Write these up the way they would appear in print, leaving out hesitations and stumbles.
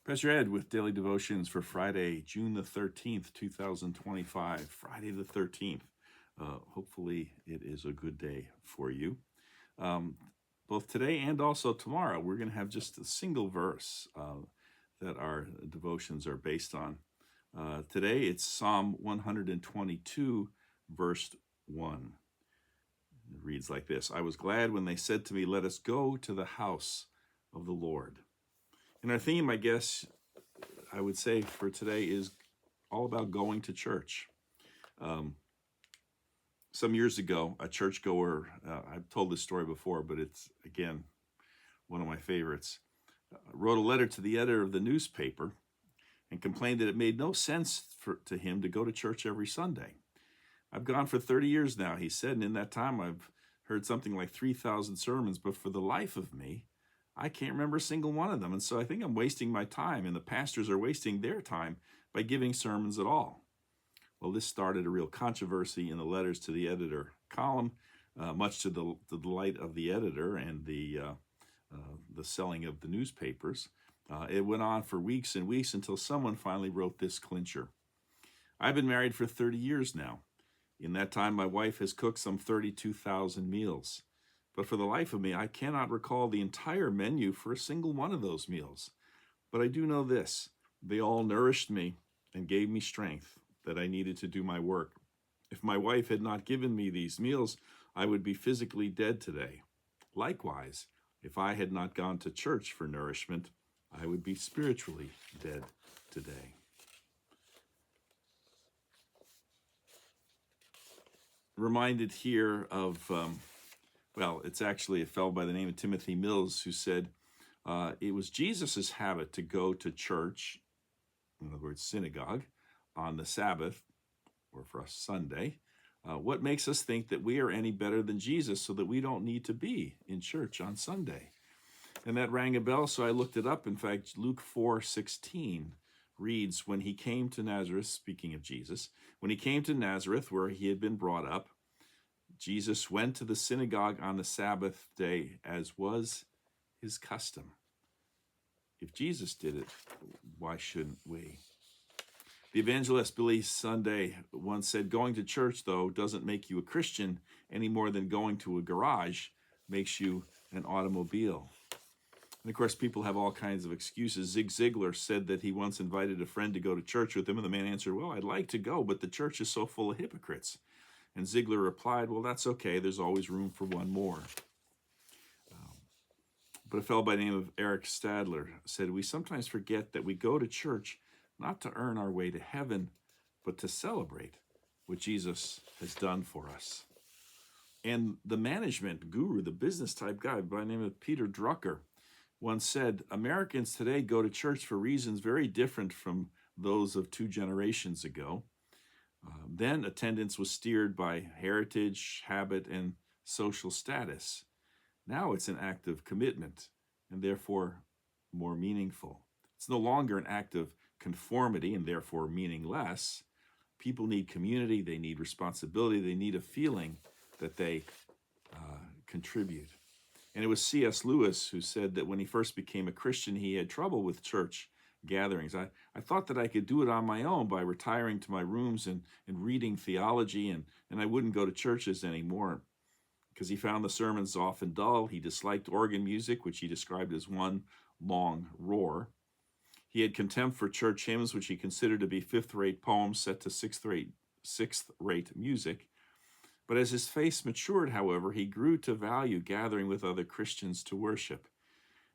Pastor Ed with Daily Devotions for Friday, June the 13th, 2025. Friday the 13th. Hopefully it is a good day for you. Both today and also tomorrow, we're going to have just a single verse that our devotions are based on. Today it's Psalm 122, verse 1. It reads like this: I was glad when they said to me, "Let us go to the house of the Lord." And our theme, I guess, I would say for today is all about going to church. Some years ago, a churchgoer, I've told this story before, but it's, again, one of my favorites, wrote a letter to the editor of the newspaper and complained that it made no sense to him to go to church every Sunday. I've gone for 30 years now, he said, and in that time I've heard something like 3,000 sermons, but for the life of me, I can't remember a single one of them, and so I think I'm wasting my time, and the pastors are wasting their time by giving sermons at all. Well, this started a real controversy in the letters to the editor column, much to the delight of the editor and the selling of the newspapers. It went on for weeks and weeks until someone finally wrote this clincher. I've been married for 30 years now. In that time, my wife has cooked some 32,000 meals. But for the life of me, I cannot recall the entire menu for a single one of those meals. But I do know this: they all nourished me and gave me strength that I needed to do my work. If my wife had not given me these meals, I would be physically dead today. Likewise, if I had not gone to church for nourishment, I would be spiritually dead today. Reminded here of it's actually a fellow by the name of Timothy Mills who said it was Jesus's habit to go to church, in other words, synagogue, on the Sabbath, or for us, Sunday. What makes us think that we are any better than Jesus so that we don't need to be in church on Sunday? And that rang a bell, so I looked it up. In fact, Luke 4:16 reads, when he came to Nazareth, speaking of Jesus, when he came to Nazareth where he had been brought up, Jesus went to the synagogue on the Sabbath day, as was his custom. If Jesus did it, why shouldn't we? The evangelist Billy Sunday once said, going to church, though, doesn't make you a Christian any more than going to a garage makes you an automobile. And of course, people have all kinds of excuses. Zig Ziglar said that he once invited a friend to go to church with him, and the man answered, well, I'd like to go, but the church is so full of hypocrites. And Ziegler replied, well, that's okay. There's always room for one more. But a fellow by the name of Eric Stadler said, we sometimes forget that we go to church not to earn our way to heaven, but to celebrate what Jesus has done for us. And the management guru, the business type guy by the name of Peter Drucker, once said, Americans today go to church for reasons very different from those of 2 generations ago. Then attendance was steered by heritage, habit, and social status. Now it's an act of commitment and therefore more meaningful. It's no longer an act of conformity and therefore meaningless. People need community, they need responsibility, they need a feeling that they contribute. And it was C.S. Lewis who said that when he first became a Christian, he had trouble with church gatherings. I thought that I could do it on my own by retiring to my rooms and reading theology, and I wouldn't go to churches anymore because he found the sermons often dull. He disliked organ music, which he described as one long roar. He had contempt for church hymns, which he considered to be fifth-rate poems set to sixth-rate music. But as his faith matured, however, he grew to value gathering with other Christians to worship.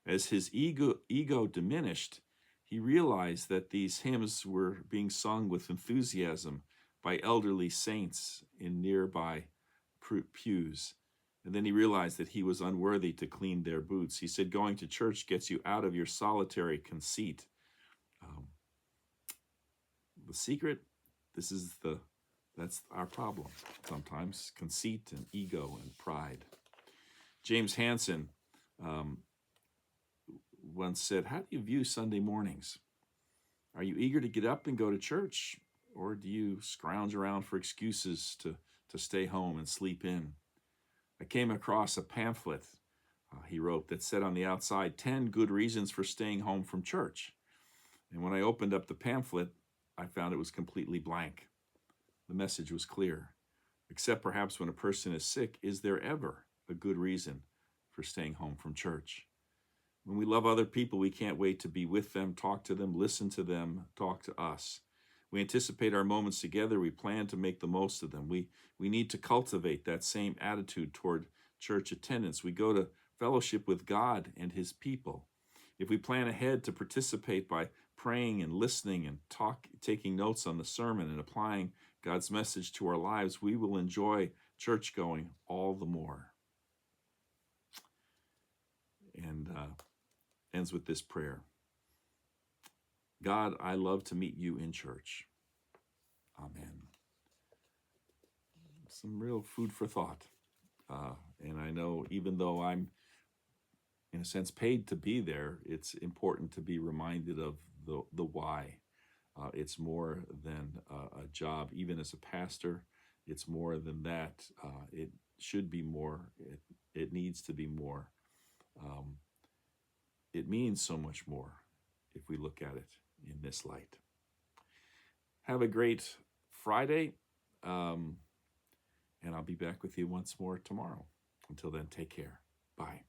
As his ego diminished, he realized that these hymns were being sung with enthusiasm by elderly saints in nearby pews. And then he realized that he was unworthy to clean their boots. He said, going to church gets you out of your solitary conceit. The secret, that's our problem sometimes, conceit and ego and pride. James Hansen once said, how do you view Sunday mornings? Are you eager to get up and go to church, or do you scrounge around for excuses to stay home and sleep in? I came across a pamphlet, he wrote, that said on the outside, 10 good reasons for staying home from church. And when I opened up the pamphlet, I found it was completely blank. The message was clear. Except perhaps when a person is sick, is there ever a good reason for staying home from church? When we love other people, we can't wait to be with them, talk to them, listen to them, talk to us. We anticipate our moments together. We plan to make the most of them. We need to cultivate that same attitude toward church attendance. We go to fellowship with God and his people. If we plan ahead to participate by praying and listening and taking notes on the sermon and applying God's message to our lives, we will enjoy church going all the more. And ends with this prayer. God, I love to meet you in church. Amen. Some real food for thought. And I know even though I'm, in a sense, paid to be there, it's important to be reminded of the why. It's more than a job. Even as a pastor, it's more than that. It should be more. It needs to be more. It means so much more if we look at it in this light. Have a great Friday, and I'll be back with you once more tomorrow. Until then, take care. Bye.